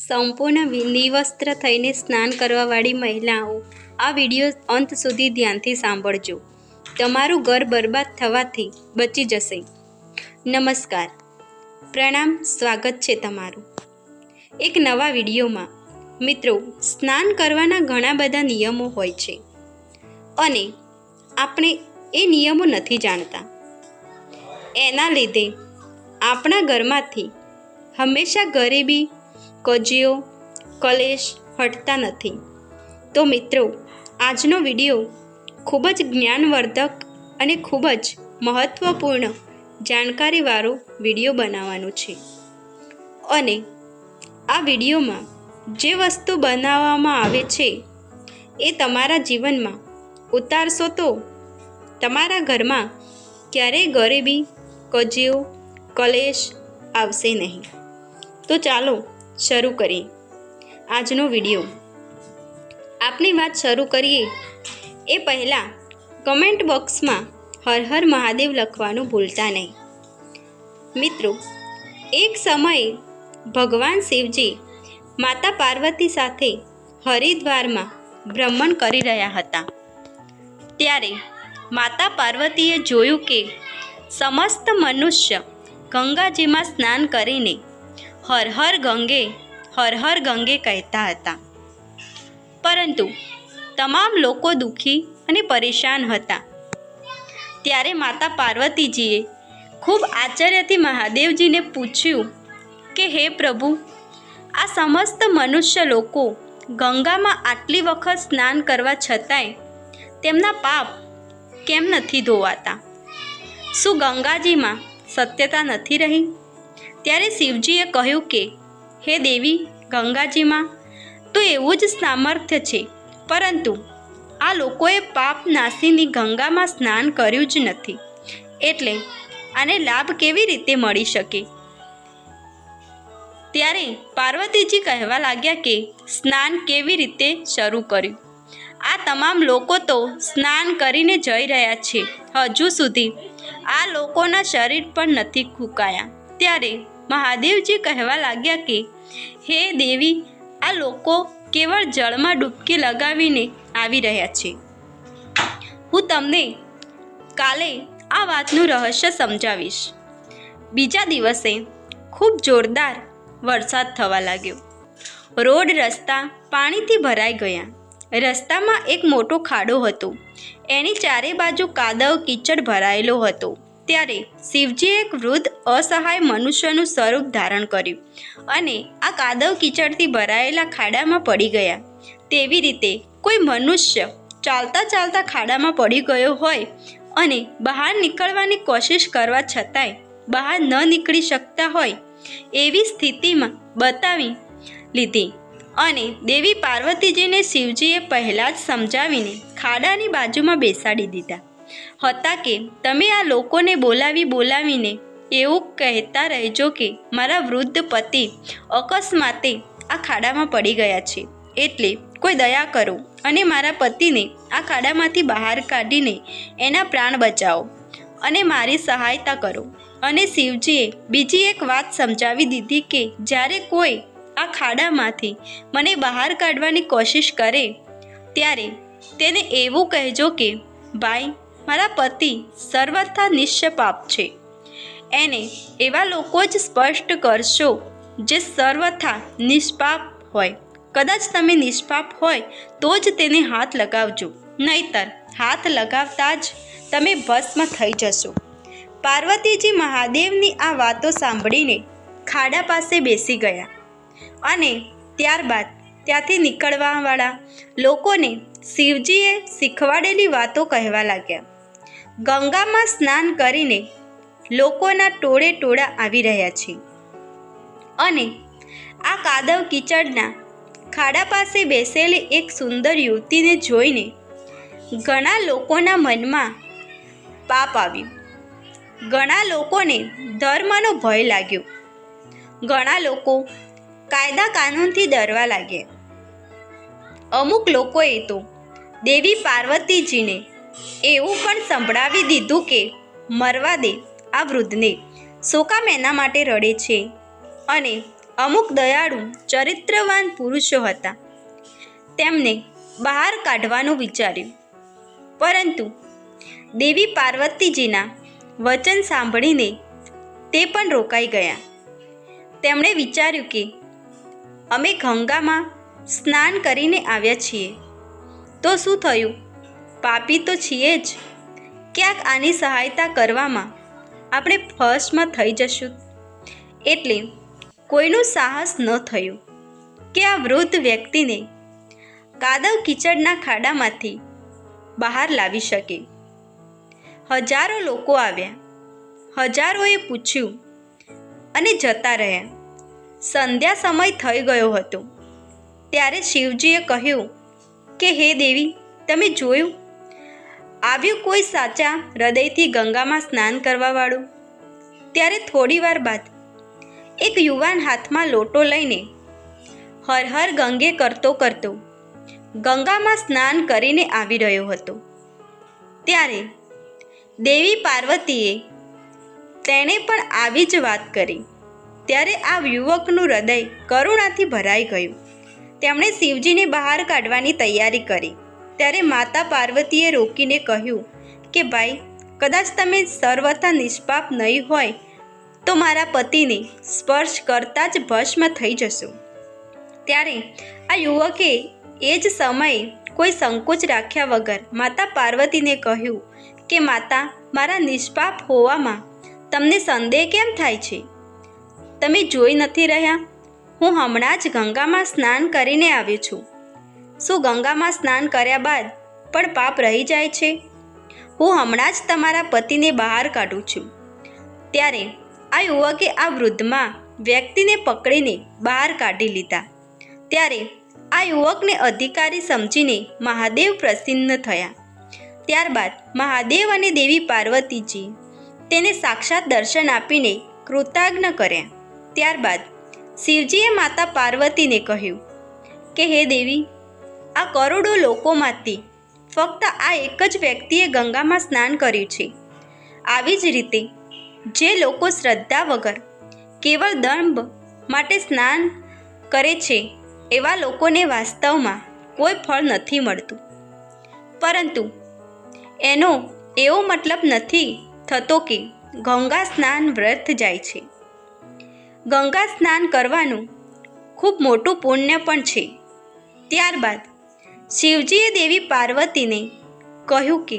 સંપૂર્ણ નિવસ્ત્ર થઈને સ્નાન કરવાવાળી મહિલાઓ આ વિડીયો અંત સુધી ધ્યાનથી સાંભળજો. તમારું ઘર બરબાદ થવાથી બચી જશે. નમસ્કાર, પ્રણામ, સ્વાગત છે તમારું એક નવા વિડીયોમાં. મિત્રો, સ્નાન કરવાના ઘણા બધા નિયમો હોય છે અને આપણે એ નિયમો નથી જાણતા. એના લીધે આપણા ઘરમાંથી હંમેશા ગરીબી, કજીઓ, કલેશ હટતા નથી. તો મિત્રો, આજનો વિડીયો ખૂબ જ જ્ઞાનવર્ધક અને ખૂબ જ મહત્ત્વપૂર્ણ જાણકારીવાળો વિડીયો બનાવવાનો છે. અને આ વિડીયોમાં જે વસ્તુ બનાવવામાં આવે છે એ તમારા જીવનમાં ઉતારશો તો તમારા ઘરમાં ક્યારેય ગરીબી, કજીઓ, કલેશ આવશે નહીં. તો ચાલો શરૂ કરીએ આજનો વિડીયો. આપની વાત શરૂ કરીએ એ પહેલાં કમેન્ટ બોક્સમાં હર હર મહાદેવ લખવાનું ભૂલતા નહીં. મિત્રો, એક સમયે ભગવાન શિવજી માતા પાર્વતી સાથે હરિદ્વારમાં ભ્રમણ કરી રહ્યા હતા. ત્યારે માતા પાર્વતીએ જોયું કે સમસ્ત મનુષ્ય ગંગાજીમાં સ્નાન કરીને હર હર ગંગે, હર હર ગંગે કહેતા હતા. પરંતુ તમામ લોકો દુઃખી અને પરેશાન હતા. ત્યારે માતા પાર્વતીજીએ ખૂબ આશ્ચર્યથી મહાદેવજીને પૂછ્યું કે હે પ્રભુ, આ સમસ્ત મનુષ્ય લોકો ગંગામાં આટલી વખત સ્નાન કરવા છતાંય તેમના પાપ કેમ નથી ધોવાતા? શું ગંગાજીમાં સત્યતા નથી રહી? ત્યારે શિવજીએ કહ્યું કે હે દેવી, ગંગાજીમાં તો એવું જ સામર્થ્ય છે, પરંતુ આ લોકોએ પાપ નાશીની ગંગામાં સ્નાન કર્યું જ નથી, એટલે આને લાભ કેવી રીતે મળી શકે? ત્યારે પાર્વતીજી કહેવા લાગ્યા કે સ્નાન કેવી રીતે શરૂ કર્યું? આ તમામ લોકો તો સ્નાન કરીને જઈ રહ્યા છે, હજુ સુધી આ લોકોના શરીર પણ નથી ફૂંકાયા. ત્યારે મહાદેવજી કહેવા લાગ્યા કે હે દેવી, આ લોકો કેવળ જળમાં ડૂબકી લગાવીને આવી રહ્યા છે. હું તમને કાલે આ વાતનું રહસ્ય સમજાવીશ. બીજા દિવસે ખૂબ જોરદાર વરસાદ થવા લાગ્યો. રોડ રસ્તા પાણીથી ભરાઈ ગયા. રસ્તામાં એક મોટો ખાડો હતો. એની ચારે બાજુ કાદવ કીચડ ભરાયેલો હતો. ત્યારે શિવજીએ એક વૃદ્ધ અસહાય મનુષ્યનું સ્વરૂપ ધારણ કર્યું અને આ કાદવ કીચડથી ભરાયેલા ખાડામાં પડી ગયા. તેવી રીતે કોઈ મનુષ્ય ચાલતા ચાલતા ખાડામાં પડી ગયો હોય અને બહાર નીકળવાની કોશિશ કરવા છતાંય બહાર ન નીકળી શકતા હોય એવી સ્થિતિમાં બતાવી લીધી. અને દેવી પાર્વતીજીને શિવજીએ પહેલાં જ સમજાવીને ખાડાની બાજુમાં બેસાડી દીધા હતા કે તમે આ લોકોને બોલાવીને એવું કહેતા રહેજો કે મારા વૃદ્ધ પતિ અકસ્માતે આ ખાડામાં પડી ગયા છે, એટલે કોઈ દયા કરો અને મારા પતિને આ ખાડામાંથી બહાર કાઢીને એના પ્રાણ બચાવો અને મારી સહાયતા કરો. અને શિવજીએ બીજી એક વાત સમજાવી દીધી કે જ્યારે કોઈ આ ખાડામાંથી મને બહાર કાઢવાની કોશિશ કરે ત્યારે તેને એવું કહેજો કે ભાઈ, મારા પતિ સર્વથા નિષ્પાપ છે. એને એવા લોકો જ સ્પષ્ટ કરશો જે સર્વથા નિષ્પાપ હોય. કદાચ તમે નિષ્પાપ હોય તો જ તેને હાથ લગાવજો, નહીંતર હાથ લગાવતા જ તમે ભસ્મ થઈ જશો. પાર્વતીજી મહાદેવની આ વાતો સાંભળીને ખાડા પાસે બેસી ગયા અને ત્યારબાદ ત્યાંથી નીકળવાવાળા લોકોને શિવજીએ શીખવાડેલી વાતો કહેવા લાગ્યા. ગંગામાં સ્નાન કરીને લોકોના ટોળે ટોળા આવી રહ્યા છે અને આ કાદવ કીચડના ખાડા પાસે બેસેલી એક સુંદર યુવતીને જોઈને ઘણા લોકોના મનમાં પાપ આવ્યું. ઘણા લોકોને ધર્મનો ભય લાગ્યો. ઘણા લોકો કાયદા કાનૂનથી ડરવા લાગ્યા. અમુક લોકોએ તો દેવી પાર્વતીજીને એવું પણ સંભળાવી દીધું કે મરવા દે આ વૃદ્ધને, શું કામ એના માટે રડે છે અને અમુક દયાળુ ચરિત્રવાન પુરુષો હતા. તેમને બહાર કાઢવાનું વિચાર્યું, પરંતુ દેવી પાર્વતીજીના વચન સાંભળીને તે પણ રોકાઈ ગયા. તેમણે વિચાર્યું કે અમે ગંગામાં સ્નાન કરીને આવ્યા છીએ, તો શું થયું? પાપી તો છીએ જ. ક્યાંક આની સહાયતા કરવામાં આપણે ફર્સ્ટમાં થઈ જશું. એટલે કોઈનું સાહસ ન થયું કે આ વૃદ્ધ વ્યક્તિને કાદવ કીચડના ખાડામાંથી બહાર લાવી શકે. હજારો લોકો આવ્યા, હજારોએ પૂછ્યું અને જતા રહ્યા. સંધ્યા સમય થઈ ગયો હતો. ત્યારે શિવજીએ કહ્યું કે હે દેવી, તમે જોયું? આવ્યું કોઈ સાચા હૃદયથી ગંગામાં સ્નાન કરવાવાળું. ત્યારે થોડી વાર બાદ એક યુવાન હાથમાં લોટો લઈને હર હર ગંગે કરતો કરતો ગંગામાં સ્નાન કરીને આવી રહ્યો હતો. ત્યારે દેવી પાર્વતીએ તેણે પણ આવી જ વાત કરી. ત્યારે આ યુવકનું હૃદય કરુણાથી ભરાઈ ગયું. તેમણે શિવજીને બહાર કાઢવાની તૈયારી કરી. ત્યારે માતા પાર્વતીએ રોકીને કહ્યું કે ભાઈ, કદાચ તમે સર્વથા નિષ્પાપ નહીં હોય તો મારા પતિને સ્પર્શ કરતાં જ ભસ્મ થઈ જશો. ત્યારે આ યુવકે એ જ સમયે કોઈ સંકોચ રાખ્યા વગર માતા પાર્વતીને કહ્યું કે માતા, મારા નિષ્પાપ હોવામાં તમને સંદેહ કેમ થાય છે? તમે જોઈ નથી રહ્યા? હું હમણાં જ ગંગામાં સ્નાન કરીને આવ્યો છું. શું ગંગામાં સ્નાન કર્યા બાદ પણ પાપ રહી જાય છે? હું હમણાં જ તમારા પતિને બહાર કાઢું છું. ત્યારે આ યુવકે આ વૃદ્ધમાં વ્યક્તિને પકડીને બહાર કાઢી લીધા. ત્યારે આ યુવકને અધિકારી સમજીને મહાદેવ પ્રસન્ન થયા. ત્યારબાદ મહાદેવ અને દેવી પાર્વતીજી તેને સાક્ષાત દર્શન આપીને કૃતજ્ઞ કર્યા. ત્યારબાદ શિવજીએ માતા પાર્વતીને કહ્યું કે હે દેવી, આ કરોડો લોકોમાંથી ફક્ત આ એક જ વ્યક્તિએ ગંગામાં સ્નાન કર્યું છે. આવી જ રીતે જે લોકો શ્રદ્ધા વગર કેવળ દંભ માટે સ્નાન કરે છે, એવા લોકોને વાસ્તવમાં કોઈ ફળ નથી મળતું. પરંતુ એનો એવો મતલબ નથી થતો કે ગંગા સ્નાન વ્યર્થ જાય છે. ગંગા સ્નાન કરવાનું ખૂબ મોટું પુણ્ય પણ છે. ત્યારબાદ શિવજીએ દેવી પાર્વતીને કહ્યું કે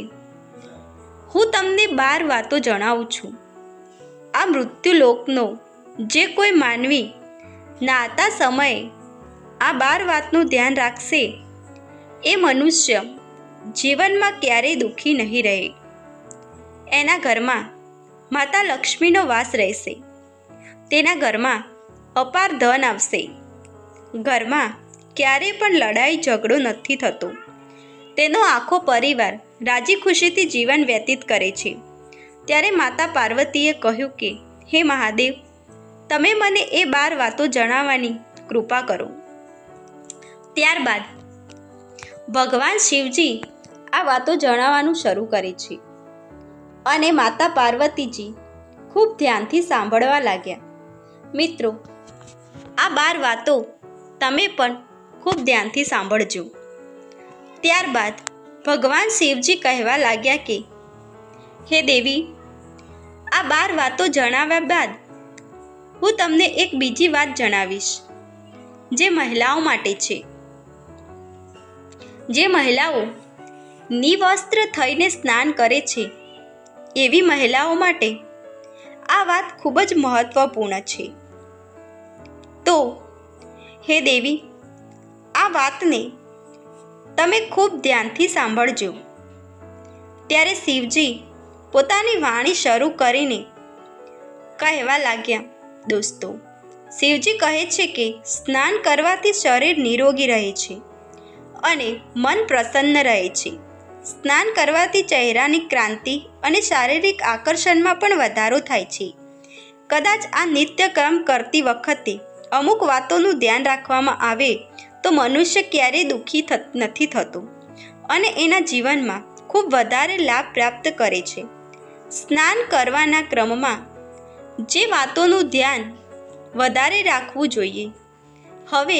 હું તમને 12 વાતો જણાવું છું. આ મૃત્યુલોકનો જે કોઈ માનવી નાતા સમયે આ 12 વાતનું ધ્યાન રાખશે, એ મનુષ્ય જીવનમાં ક્યારેય દુઃખી નહીં રહે. એના ઘરમાં માતા લક્ષ્મીનો વાસ રહેશે. તેના ઘરમાં અપાર ધન આવશે. ઘરમાં ક્યારેય પણ લડાઈ ઝઘડો નથી થતો. તેનો આખો પરિવાર રાજી ખુશીથી જીવન વ્યતીત કરે છે. ત્યારે માતા પાર્વતીએ કહ્યું કે હે મહાદેવ, તમે મને એ 12 વાતો જણાવવાની કૃપા કરો. ત્યારબાદ ભગવાન શિવજી આ વાતો જણાવવાનું શરૂ કરે છે અને માતા પાર્વતીજી ખૂબ ધ્યાનથી સાંભળવા લાગ્યા. મિત્રો, આ 12 વાતો તમે પણ ખૂબ ધ્યાનથી સાંભળજો. ત્યારબાદ ભગવાન શિવજી કહેવા લાગ્યા કે હે દેવી, આ 12 વાતો જણાવ્યા બાદ હું તમને એક બીજી વાત જણાવીશ, જે મહિલાઓ માટે છે. જે મહિલાઓ નિવસ્ત્ર થઈને સ્નાન કરે છે, એવી મહિલાઓ માટે આ વાત ખૂબ જ મહત્વપૂર્ણ છે. તો હે દેવી, આ વાતને તમે ખૂબ ધ્યાનથી સાંભળજો. ત્યારે શિવજી પોતાની વાણી શરૂ કરીને કહેવા લાગ્યા. દોસ્તો, શિવજી કહે છે કે સ્નાન કરવાથી શરીર નિરોગી રહે છે અને મન પ્રસન્ન રહે છે. સ્નાન કરવાથી ચહેરાની ક્રાંતિ અને શારીરિક આકર્ષણમાં પણ વધારો થાય છે. કદાચ આ નિત્યક્રમ કરતી વખતે અમુક વાતોનું ધ્યાન રાખવામાં આવે તો મનુષ્ય ક્યારેય દુઃખી નથી થતો અને એના જીવનમાં ખૂબ વધારે લાભ પ્રાપ્ત કરે છે. સ્નાન કરવાના ક્રમમાં જે વાતોનું ધ્યાન વધારે રાખવું જોઈએ. હવે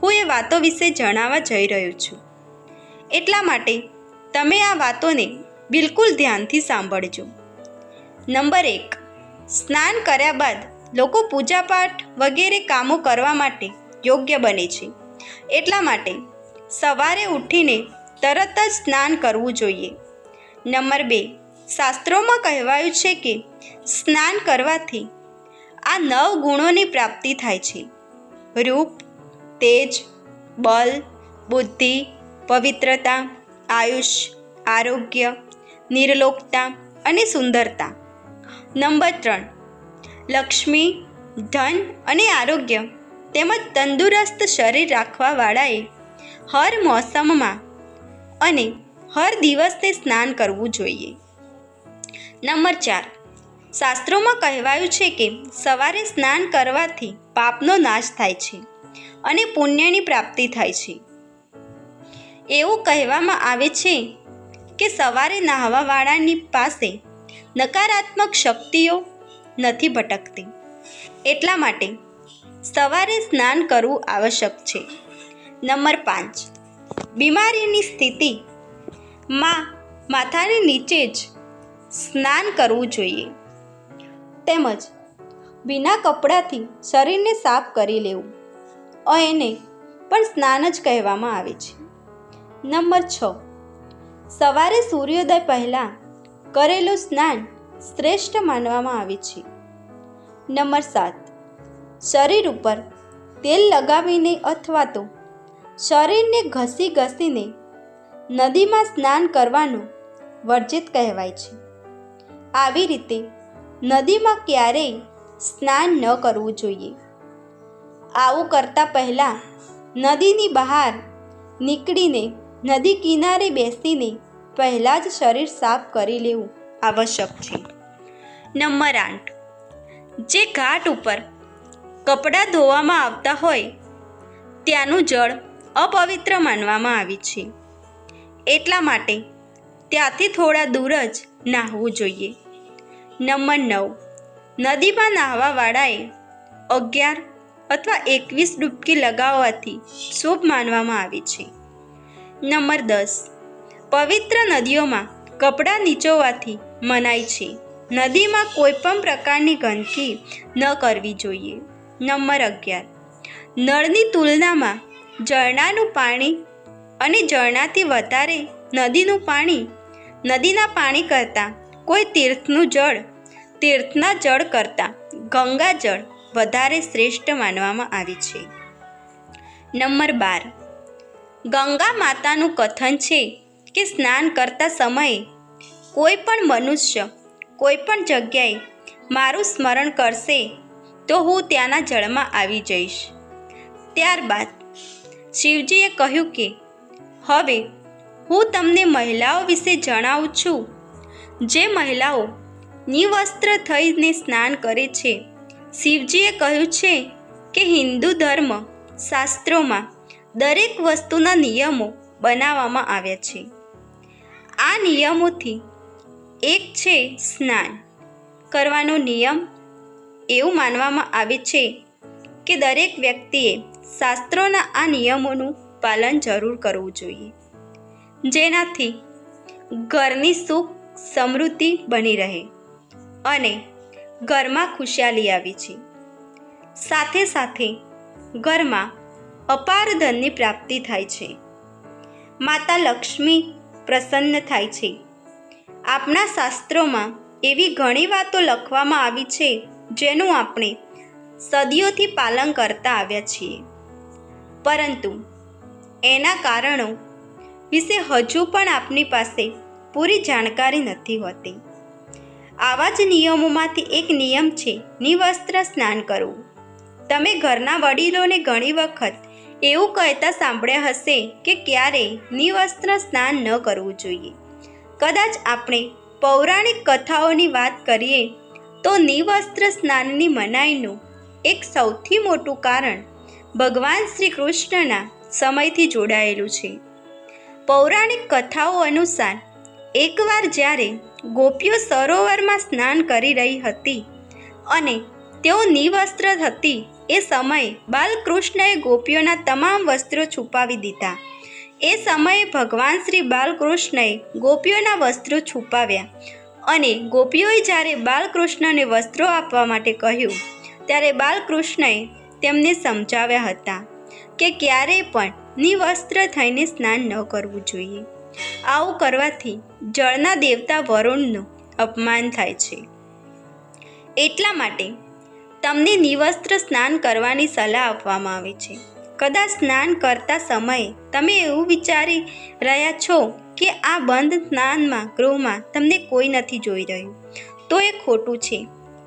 હું એ વાતો વિશે જણાવવા જઈ રહ્યો છું. એટલા માટે તમે આ વાતોને બિલકુલ ધ્યાનથી સાંભળજો. નંબર 1, સ્નાન કર્યા બાદ લોકો પૂજાપાઠ વગેરે કામો કરવા માટે યોગ્ય બને છે. એટલા માટે સવારે ઉઠીને તરત જ સ્નાન કરવું જોઈએ. નંબર 2, શાસ્ત્રોમાં કહેવાયું છે કે સ્નાન કરવાથી આ 9 ગુણોની પ્રાપ્તિ થાય છે: રૂપ, તેજ, બલ, બુદ્ધિ, પવિત્રતા, આયુષ, આરોગ્ય, નિર્લોકતા અને સુંદરતા. નંબર 3, લક્ષ્મી, ધન અને આરોગ્ય તેમજ તંદુરસ્ત શરીર રાખવાવાળાએ હર મોસમમાં અને હર દિવસે સ્નાન કરવું જોઈએ. નંબર 4, શાસ્ત્રોમાં કહેવાયું છે કે સવારે સ્નાન કરવાથી પાપનો નાશ થાય છે અને પુણ્યની પ્રાપ્તિ થાય છે. એવું કહેવામાં આવે છે કે સવારે નહાવાવાળાની પાસે નકારાત્મક શક્તિઓ નથી ભટકતી. એટલા માટે સવારે સ્નાન કરવું આવશ્યક છે. નંબર 5, બીમારીની સ્થિતિમાં માથાની નીચે જ સ્નાન કરવું જોઈએ તેમજ ભીના કપડાથી શરીરને સાફ કરી લેવું. એને પણ સ્નાન જ કહેવામાં આવે છે. નંબર 6, સવારે સૂર્યોદય પહેલાં કરેલું સ્નાન શ્રેષ્ઠ માનવામાં આવે છે. નંબર 7, શરીર ઉપર તેલ લગાવીને અથવા તો શરીરને ઘસીને નદીમાં સ્નાન કરવાનું વર્જિત કહેવાય છે. આવી રીતે નદીમાં ક્યારેય સ્નાન ન કરવું જોઈએ. આવું કરતાં પહેલાં નદીની બહાર નીકળીને નદી કિનારે બેસીને પહેલાં જ શરીર સાફ કરી લેવું આવશ્યક છે. નંબર 8, જે ઘાટ ઉપર કપડાં ધોવામાં આવતા હોય ત્યાંનું જળ અપવિત્ર માનવામાં આવે છે. એટલા માટે ત્યાંથી થોડા દૂર જ નાહવું જોઈએ. નંબર 9, નદીમાં નાહવાવાળાએ 11 અથવા 21 ડૂબકી લગાવવાથી શુભ માનવામાં આવે છે. નંબર 10, પવિત્ર નદીઓમાં કપડાં નીચોવવાથી મનાય છે. નદીમાં કોઈ પણ પ્રકારની ગંદકી ન કરવી જોઈએ. નંબર 11, નળની તુલનામાં ઝરણાનું પાણી અને ઝરણાથી વધારે નદીના પાણી કરતાં કોઈ તીર્થના જળ કરતાં ગંગાજળ વધારે શ્રેષ્ઠ માનવામાં આવે છે. નંબર 12, ગંગા માતાનું કથન છે કે સ્નાન કરતા સમયે કોઈ પણ મનુષ્ય કોઈ પણ જગ્યાએ મારું સ્મરણ કરશે તો હું ત્યાંના જળમાં આવી જઈશ. ત્યારબાદ શિવજીએ કહ્યું કે હવે હું તમને મહિલાઓ વિશે જણાવું છું. જે મહિલાઓ નિવસ્ત્ર થઈને સ્નાન કરે છે. શિવજીએ કહ્યું છે કે હિન્દુ ધર્મ શાસ્ત્રોમાં દરેક વસ્તુના નિયમો બનાવવામાં આવ્યા છે. આ નિયમોથી એક છે સ્નાન કરવાનો નિયમ. એવું માનવામાં આવે છે કે દરેક વ્યક્તિએ શાસ્ત્રોના આ નિયમોનું પાલન જરૂર કરવું જોઈએ, જેનાથી ઘરની સુખ સમૃદ્ધિ બની રહે અને ઘરમાં ખુશહાલી આવે છે. સાથે સાથે ઘરમાં અપાર ધનની પ્રાપ્તિ થાય છે. માતા લક્ષ્મી પ્રસન્ન થાય છે. આપણા શાસ્ત્રોમાં એવી ઘણી વાતો લખવામાં આવી છે જેનું આપણે સદીઓથી પાલન કરતા આવ્યા છીએ, પરંતુ એના કારણો વિશે હજુ પણ આપની પાસે પૂરી જાણકારી નથી હોતી. આવા જ નિયમોમાંથી એક નિયમ છે નિવસ્ત્ર સ્નાન કરવું. તમે ઘરના વડીલોને ઘણી વખત એવું કહેતા સાંભળ્યા હશે કે ક્યારેય નિવસ્ત્ર સ્નાન ન કરવું જોઈએ. કદાચ આપણે પૌરાણિક કથાઓની વાત કરીએ તો નિવસ્ત્ર સ્નાનની મનાઈનું એક સૌથી મોટું કારણ ભગવાન શ્રી કૃષ્ણના સમયથી જોડાયેલું છે. પૌરાણિક કથાઓ અનુસાર એકવાર જ્યારે ગોપીઓ સરોવરમાં સ્નાન કરી રહી હતી અને તેઓ નિવસ્ત્ર હતી એ સમયે બાલકૃષ્ણએ ગોપીઓના તમામ વસ્ત્રો છુપાવી દીધા. એ સમયે ભગવાન શ્રી બાલકૃષ્ણએ ગોપીઓના વસ્ત્રો છુપાવ્યા અને ગોપીઓએ જ્યારે બાલકૃષ્ણને વસ્ત્રો આપવા માટે કહ્યું ત્યારે બાલકૃષ્ણએ તેમને સમજાવ્યા હતા કે ક્યારેય પણ નિવસ્ત્ર થઈને સ્નાન ન કરવું જોઈએ. આવું કરવાથી જળના દેવતા વરુણનું અપમાન થાય છે. એટલા માટે તમને નિવસ્ત્ર સ્નાન કરવાની સલાહ આપવામાં આવે છે. કદાચ સ્નાન કરતા સમયે તમે એવું વિચારી રહ્યા છો કે આ બંધ સ્નાનમાં ગૃહમાં તમને કોઈ નથી જોઈ રહ્યું, તો એ ખોટું છે,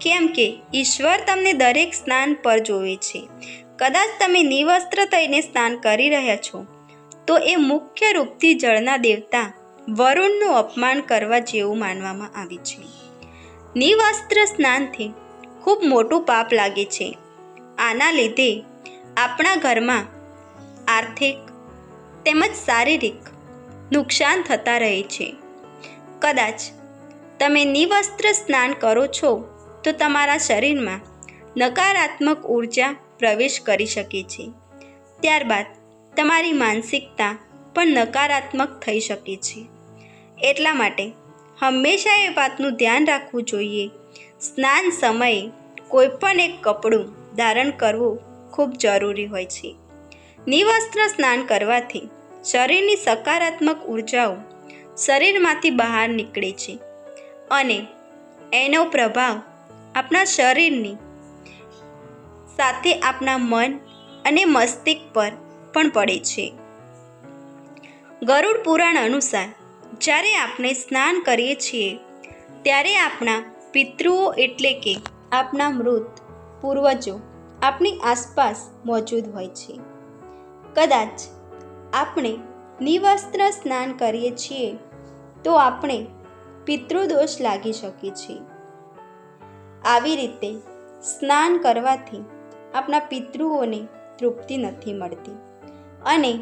કેમ કે ઈશ્વર તમને દરેક સ્નાન પર જોવે છે. કદાચ તમે નિવસ્ત્ર થઈને સ્નાન કરી રહ્યા છો તો એ મુખ્ય રૂપથી જળના દેવતા વરુણનું અપમાન કરવા જેવું માનવામાં આવે છે. નિવસ્ત્ર સ્નાનથી ખૂબ મોટું પાપ લાગે છે. આના લીધે આપણા ઘરમાં આર્થિક તેમજ શારીરિક નુકસાન થતા રહે છે. કદાચ તમે નિવસ્ત્ર સ્નાન કરો છો તો તમારા શરીરમાં નકારાત્મક ઉર્જા પ્રવેશ કરી શકે છે. ત્યારબાદ તમારી માનસિકતા પણ નકારાત્મક થઈ શકે છે. એટલા માટે હંમેશા એ વાતનું ધ્યાન રાખવું જોઈએ, સ્નાન સમયે કોઈ પણ એક કપડું ધારણ કરવું ખૂબ જરૂરી હોય છે. નિવસ્ત્ર સ્નાન કરવાથી શરીરની સકારાત્મક ઉર્જાઓ શરીરમાંથી બહાર નીકળે છે અને એનો પ્રભાવ આપણા શરીરની સાથે આપણા મન અને મસ્તિષ્ક પર પણ પડે છે. ગરુડ પુરાણ અનુસાર જ્યારે આપણે સ્નાન કરીએ છીએ ત્યારે આપણા પિતૃઓ એટલે કે આપણા મૃત પૂર્વજો આપણી આસપાસ મોજૂદ હોય છે. કદાચ આપણે નિવસ્ત્ર સ્નાન કરીએ છીએ તો આપણે પિતૃદોષ લાગી શકે છે. આવી રીતે સ્નાન કરવાથી આપણા પિતૃઓને તૃપ્તિ નથી મળતી અને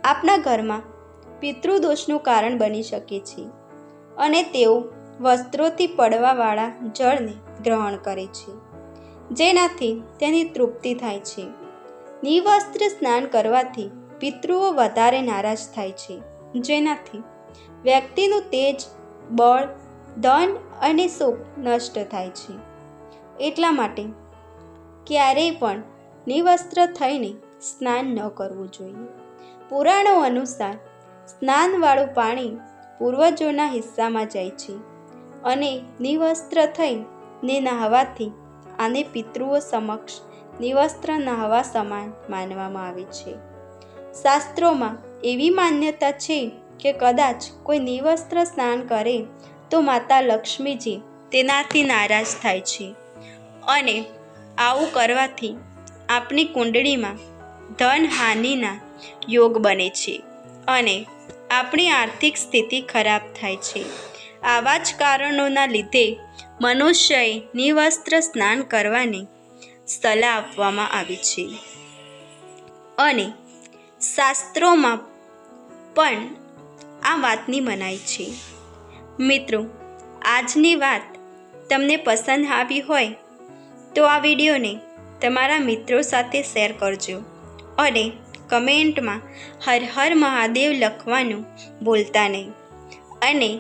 આપણા ઘરમાં પિતૃદોષનું કારણ બની શકે છે અને તેઓ વસ્ત્રોથી પડવાવાળા જળને ગ્રહણ કરે છે, જેનાથી તેની તૃપ્તિ થાય છે. નિવસ્ત્ર સ્નાન કરવાથી પિતૃઓ વધારે નારાજ થાય છે, જેનાથી વ્યક્તિનું તેજ, બળ, ધન અને સુખ નષ્ટ થાય છે. એટલા માટે ક્યારેય પણ નિવસ્ત્ર થઈને સ્નાન ન કરવું જોઈએ. પુરાણો અનુસાર સ્નાનવાળું પાણી પૂર્વજોના હિસ્સામાં જાય છે અને નિવસ્ત્ર થઈને નહાવાથી આને પિતૃઓ સમક્ષ નિવસ્ત્ર નહાવા સમાન માનવામાં આવે છે. શાસ્ત્રોમાં એવી માન્યતા છે કે કદાચ કોઈ નિવસ્ત્ર સ્નાન કરે તો માતા લક્ષ્મીજી તેનાથી નારાજ થાય છે અને આવું કરવાથી આપણી કુંડળીમાં ધન હાનિના યોગ બને છે અને આપણી આર્થિક સ્થિતિ ખરાબ થાય છે. આવા જ કારણોના લીધે મનુષ્યએ નિવસ્ત્ર સ્નાન કરવાની સલાહ આપવામાં આવી છે અને શાસ્ત્રોમાં પણ આ વાતની મનાઈ છે. મિત્રો, આજની વાત તમને પસંદ આવી હોય તો આ વિડીયોને તમારા મિત્રો સાથે શેર કરજો અને કમેન્ટમાં હર હર મહાદેવ લખવાનું ભૂલતા નહીં અને